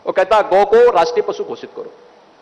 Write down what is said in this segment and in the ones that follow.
वो कहता गौ को राष्ट्रीय पशु घोषित करो।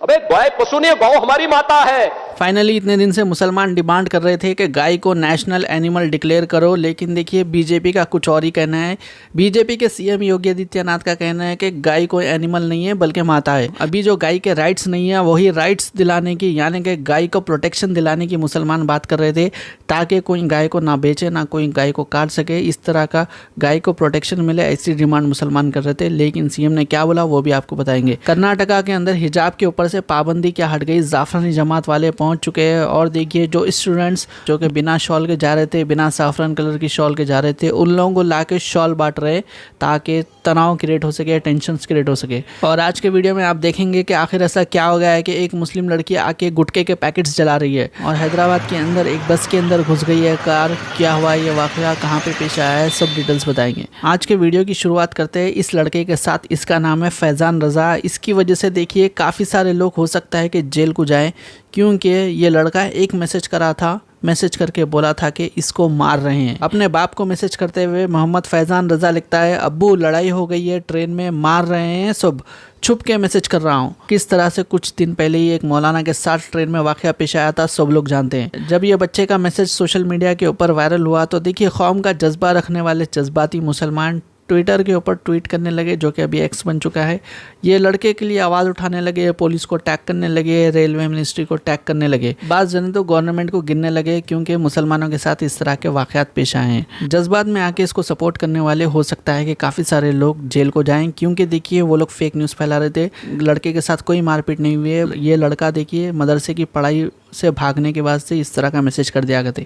अबे गाय पशु नहीं, गौ हमारी माता है। फाइनली इतने दिन से मुसलमान डिमांड कर रहे थे कि गाय को नेशनल एनिमल डिक्लेयर करो, लेकिन देखिए बीजेपी का कुछ और ही कहना है। बीजेपी के सीएम योगी आदित्यनाथ का कहना है कि गाय कोई एनिमल नहीं है बल्कि माता है। अभी जो गाय के राइट्स नहीं है वही राइट्स दिलाने की, यानी कि गाय को प्रोटेक्शन दिलाने की मुसलमान बात कर रहे थे, ताकि कोई गाय को ना बेचे ना कोई गाय को काट सके, इस तरह का गाय को प्रोटेक्शन मिले, ऐसी डिमांड मुसलमान कर रहे थे। लेकिन सीएम ने क्या बोला वो भी आपको बताएंगे। कर्नाटका के अंदर हिजाब के ऊपर से पाबंदी क्या हट गई, जाफरानी जमात वाले पहुंच चुके हैं। और देखिए जो स्टूडेंट्स जो कि बिना शॉल के जा रहे थे, बिना साफरान कलर की शॉल के जा रहे थे, उन लोगों को लाके शॉल बांट रहे ताकि तनाव क्रिएट हो सके, टेंशन क्रिएट हो सके। और आज के वीडियो में आप देखेंगे कि आखिर ऐसा क्या हो गया है कि एक मुस्लिम लड़की आके गुटके के पैकेट्स जला रही है और हैदराबाद के अंदर एक बस के अंदर घुस गई है कार। क्या हुआ, ये वाकया कहाँ पे पेश आया है, सब डिटेल्स बताएंगे। आज के वीडियो की शुरुआत करते हैं इस लड़के के साथ। इसका नाम है फैजान रजा। इसकी वजह से देखिए काफ़ी सारे लोग हो सकता है कि जेल को जाए, क्योंकि ये लड़का एक मैसेज करा था, मैसेज करके बोला था कि इसको मार रहे हैं। अपने बाप को मैसेज करते हुए मोहम्मद फैजान रजा लिखता है, अब्बू लड़ाई हो गई है, ट्रेन में मार रहे हैं, सब छुप के मैसेज कर रहा हूँ। किस तरह से कुछ दिन पहले ही एक मौलाना के साथ ट्रेन में वाकया पेश आया था, सब लोग जानते हैं। जब ये बच्चे का मैसेज सोशल मीडिया के ऊपर वायरल हुआ तो देखिए कौम का जज्बा रखने वाले जज्बाती मुसलमान ट्विटर के ऊपर ट्वीट करने लगे, जो कि अभी एक्स बन चुका है। ये लड़के के लिए आवाज़ उठाने लगे, पुलिस को टैग करने लगे, रेलवे मिनिस्ट्री को टैग करने लगे, बात जने तो गवर्नमेंट को गिनने लगे, क्योंकि मुसलमानों के साथ इस तरह के वाकयात पेश आए हैं। जज्बात में आके इसको सपोर्ट करने वाले हो सकता है कि काफ़ी सारे लोग जेल को जाएं, क्योंकि देखिए वो लोग फेक न्यूज़ फैला रहे थे। लड़के के साथ कोई मारपीट नहीं हुई है। ये लड़का देखिए मदरसे की पढ़ाई से भागने के बाद से इस तरह का मैसेज कर दिया गया।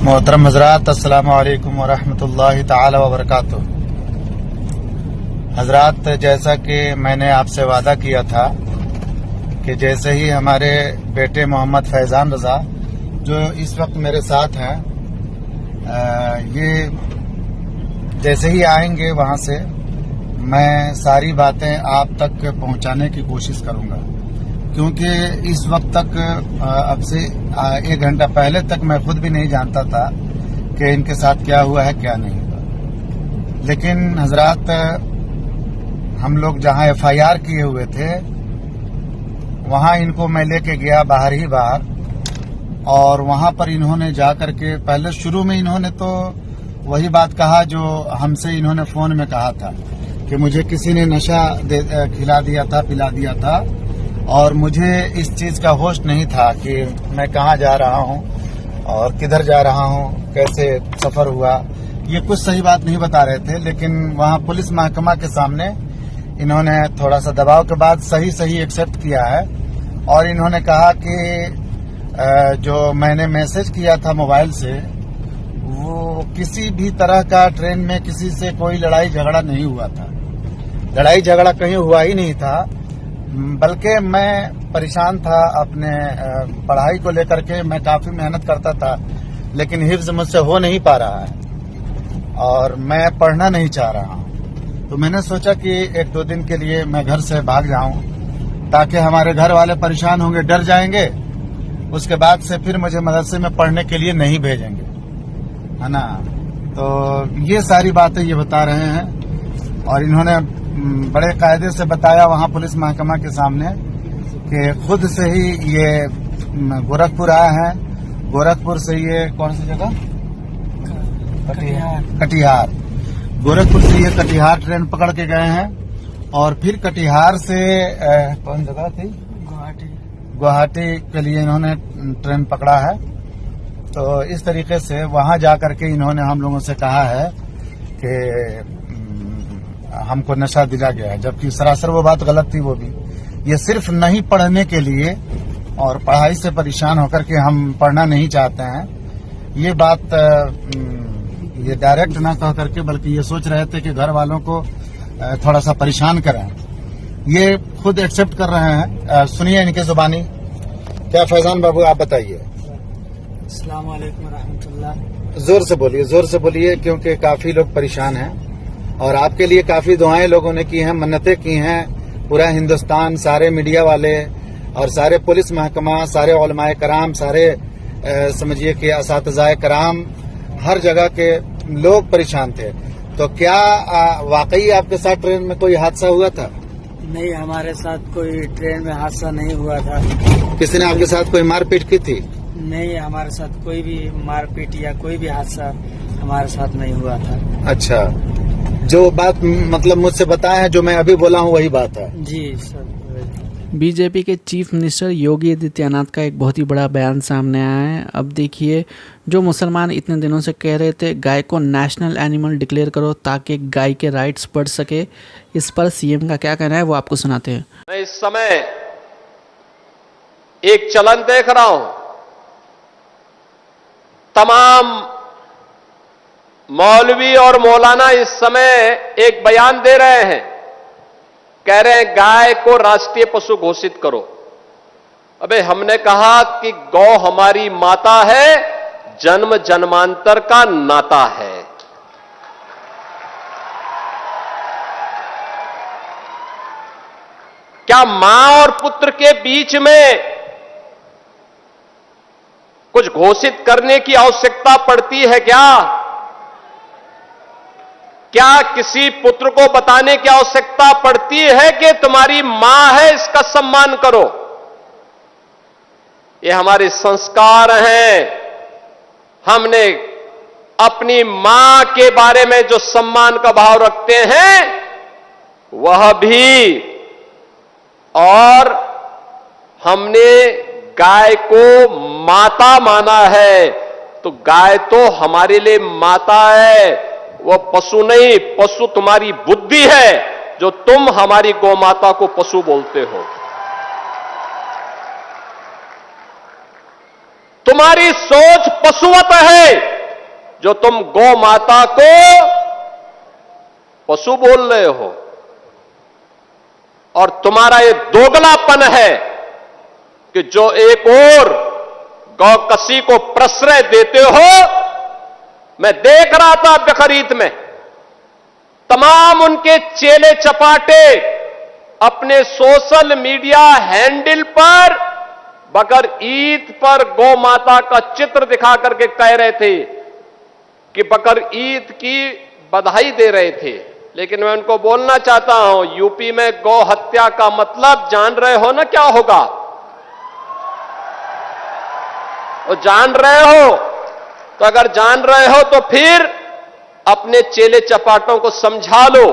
मोहतरम हजरात, अस्सलामु अलैकुम वरहमतुल्लाहि ताला वबरकातुहू। हजरात, जैसा कि मैंने आपसे वादा किया था कि जैसे ही हमारे बेटे मोहम्मद फैजान रजा जो इस वक्त मेरे साथ हैं, ये जैसे ही आएंगे वहां से मैं सारी बातें आप तक पहुंचाने की कोशिश करूंगा, क्योंकि इस वक्त तक अब से 1 घंटा पहले तक मैं खुद भी नहीं जानता था कि इनके साथ क्या हुआ है क्या नहीं हुआ। लेकिन हजरात, हम लोग जहां FIR किए हुए थे वहां इनको मैं लेके गया बाहर ही बाहर, और वहां पर इन्होंने जा करके पहले शुरू में इन्होंने तो वही बात कहा जो हमसे इन्होंने फोन में कहा था कि मुझे किसी ने नशा खिला दिया था, पिला दिया था, और मुझे इस चीज का होश नहीं था कि मैं कहाँ जा रहा हूँ और किधर जा रहा हूँ, कैसे सफर हुआ। ये कुछ सही बात नहीं बता रहे थे, लेकिन वहाँ पुलिस महकमा के सामने इन्होंने थोड़ा सा दबाव के बाद सही एक्सेप्ट किया है। और इन्होंने कहा कि जो मैंने मैसेज किया था मोबाइल से, वो किसी भी तरह का ट्रेन में किसी से कोई लड़ाई झगड़ा नहीं हुआ था। लड़ाई झगड़ा कहीं हुआ ही नहीं था, बल्कि मैं परेशान था अपने पढ़ाई को लेकर के। मैं काफी मेहनत करता था, लेकिन हिफ्ज मुझसे हो नहीं पा रहा है और मैं पढ़ना नहीं चाह रहा हूँ। तो मैंने सोचा कि 1-2 दिन के लिए मैं घर से भाग जाऊं, ताकि हमारे घर वाले परेशान होंगे, डर जाएंगे, उसके बाद से फिर मुझे मदरसे में पढ़ने के लिए नहीं भेजेंगे, है ना। तो ये सारी बातें ये बता रहे हैं, और इन्होंने बड़े कायदे से बताया वहां पुलिस महकमा के सामने कि खुद से ही ये गोरखपुर आए हैं। गोरखपुर से ये कौन सी जगह, कटिहार, गोरखपुर से ये कटिहार ट्रेन पकड़ के गए हैं, और फिर कटिहार से कौन जगह थी, गुवाहाटी के लिए इन्होंने ट्रेन पकड़ा है। तो इस तरीके से वहां जाकर के इन्होंने हम लोगों से कहा है कि हमको नशा दिला गया है, जबकि सरासर वो बात गलत थी। वो भी ये सिर्फ नहीं पढ़ने के लिए और पढ़ाई से परेशान होकर के हम पढ़ना नहीं चाहते हैं, ये बात ये डायरेक्ट ना कह करके, बल्कि ये सोच रहे थे कि घर वालों को थोड़ा सा परेशान करें। ये खुद एक्सेप्ट कर रहे हैं। सुनिए इनके जुबानी। क्या फैजान बाबू आप बताइए। अस्सलाम वालेकुम रहमतुल्लाह। जोर से बोलिए, क्योंकि काफी लोग परेशान हैं और आपके लिए काफी दुआएं लोगों ने की हैं, मन्नतें की हैं। पूरा हिंदुस्तान, सारे मीडिया वाले और सारे पुलिस महकमा, सारे उलमाए कराम, सारे समझिए कि असातिज़ाए कराम, हर जगह के लोग परेशान थे। तो क्या वाकई आपके साथ ट्रेन में कोई हादसा हुआ था? नहीं, हमारे साथ कोई ट्रेन में हादसा नहीं हुआ था। किसी ने आपके साथ कोई मारपीट की थी? नहीं, हमारे साथ कोई भी मारपीट या कोई भी हादसा हमारे साथ नहीं हुआ था। अच्छा, जो बात मतलब मुझसे बताया है, जो मैं अभी बोला हूँ वही बात है। जी सर। बीजेपी के चीफ मिनिस्टर योगी आदित्यनाथ का एक बहुत ही बड़ा बयान सामने आया है। अब देखिए, जो मुसलमान इतने दिनों से कह रहे थे गाय को नेशनल एनिमल डिक्लेयर करो ताकि गाय के राइट्स बढ़ सके, इस पर सीएम का क्या कहना है वो आपको सुनाते हैं। मैं इस समय एक चलन देख रहा हूं, तमाम मौलवी और मौलाना इस समय एक बयान दे रहे हैं, कह रहे हैं गाय को राष्ट्रीय पशु घोषित करो। अबे हमने कहा कि गौ हमारी माता है, जन्म जन्मांतर का नाता है। क्या मां और पुत्र के बीच में कुछ घोषित करने की आवश्यकता पड़ती है क्या? क्या किसी पुत्र को बताने की आवश्यकता पड़ती है कि तुम्हारी मां है, इसका सम्मान करो? ये हमारे संस्कार हैं। हमने अपनी मां के बारे में जो सम्मान का भाव रखते हैं वह भी, और हमने गाय को माता माना है, तो गाय तो हमारे लिए माता है, वो पशु नहीं। पशु तुम्हारी बुद्धि है, जो तुम हमारी गौ माता को पशु बोलते हो। तुम्हारी सोच पशुवत है, जो तुम गौ माता को पशु बोल रहे हो। और तुम्हारा ये दोगलापन है कि जो एक और गौ कसी को प्रश्रय देते हो। मैं देख रहा था बकरीद में तमाम उनके चेले चपाटे अपने सोशल मीडिया हैंडल पर बकर ईद पर गौ माता का चित्र दिखा करके कह रहे थे कि बकर ईद की बधाई दे रहे थे। लेकिन मैं उनको बोलना चाहता हूं, यूपी में गौ हत्या का मतलब जान रहे हो ना क्या होगा? वो जान रहे हो? तो अगर जान रहे हो तो फिर अपने चेले चपाटों को समझा लो,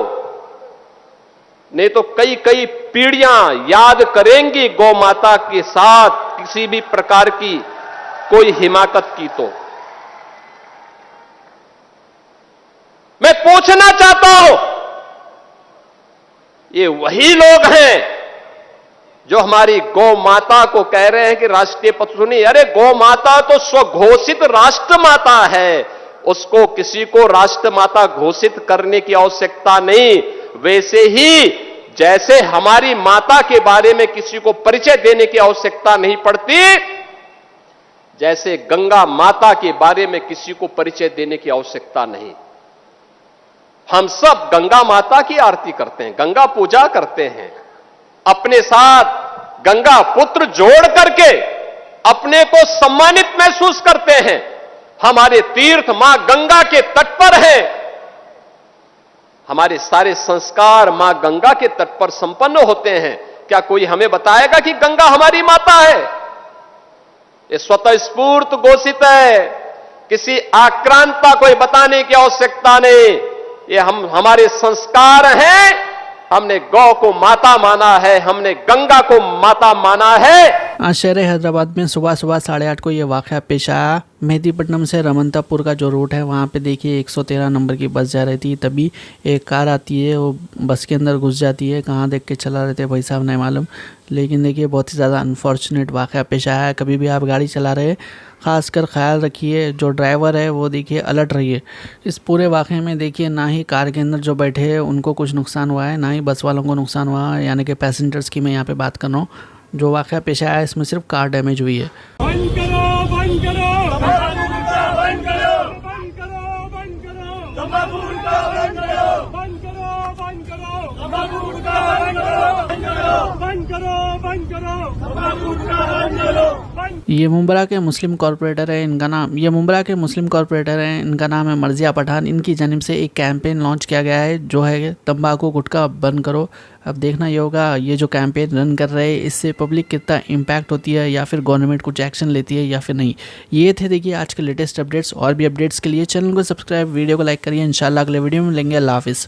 नहीं तो कई कई पीढ़ियां याद करेंगी गौ माता के साथ किसी भी प्रकार की कोई हिमाकत की। तो मैं पूछना चाहता हूं, ये वही लोग हैं जो हमारी गौ माता को कह रहे हैं कि राष्ट्रीय पशु नहीं। अरे गौ माता तो स्वघोषित राष्ट्र माता है, उसको किसी को राष्ट्र माता घोषित करने की आवश्यकता नहीं। वैसे ही जैसे हमारी माता के बारे में किसी को परिचय देने की आवश्यकता नहीं पड़ती, जैसे गंगा माता के बारे में किसी को परिचय देने की आवश्यकता नहीं। हम सब गंगा माता की आरती करते हैं, गंगा पूजा करते हैं, अपने साथ गंगा पुत्र जोड़ करके अपने को सम्मानित महसूस करते हैं। हमारे तीर्थ मां गंगा के तट पर हैं, हमारे सारे संस्कार मां गंगा के तट पर संपन्न होते हैं। क्या कोई हमें बताएगा कि गंगा हमारी माता है? ये स्वतः स्फूर्त घोषित है, किसी आक्रांता को बताने की आवश्यकता नहीं। ये हमारे संस्कार हैं। हमने गौ को माता माना है, हमने गंगा को माता माना है। आज शहर हैदराबाद में सुबह 8:30 को ये वाक़या पेश आया। मेहदीपट्टनम से रमनतापुर का जो रूट है वहाँ पे देखिए 113 नंबर की बस जा रही थी, तभी एक कार आती है, वो बस के अंदर घुस जाती है। कहाँ देख के चला रहे थे भाई साहब नहीं मालूम, लेकिन देखिए बहुत ही ज़्यादा अनफॉर्चुनेट वाक़या पेश आया है। कभी भी आप गाड़ी चला रहे खासकर ख्याल रखिए, जो ड्राइवर है वो देखिए अलर्ट रहिए। इस पूरे वाक़े में देखिए ना ही कार के अंदर जो बैठे हैं उनको कुछ नुकसान हुआ है, ना ही बस वालों को नुकसान हुआ है, यानी कि पैसेंजर्स की मैं यहाँ पे बात कर रहा हूँ। जो वाक़या पेश आया है इसमें सिर्फ कार डैमेज हुई है। बंद करो, बंद करो, बंद करो, बंद करो, बंद करो, तंबाकू गुटखा बंद करो, बंद करो, बंद करो, तंबाकू गुटखा बंद करो, बंद करो, बंद करो, बंद करो, तंबाकू गुटखा बंद करो। ये मुंब्रा के मुस्लिम कॉरपोरेटर है, इनका नाम इनका नाम है मर्जिया पठान। इनकी जानिब से एक कैंपेन लॉन्च किया गया है जो है तंबाकू गुटखा बंद करो। अब देखना ये होगा ये जो कैंपेन रन कर रहे हैं इससे पब्लिक कितना इम्पैक्ट होती है या फिर गवर्नमेंट कुछ एक्शन लेती है या फिर नहीं। ये थे देखिए आज के लेटेस्ट अपडेट्स। और भी अपडेट्स के लिए चैनल को सब्सक्राइब, वीडियो को लाइक करिए। इंशाल्लाह अगले वीडियो में मिलेंगे। अल्लाह हाफिज़।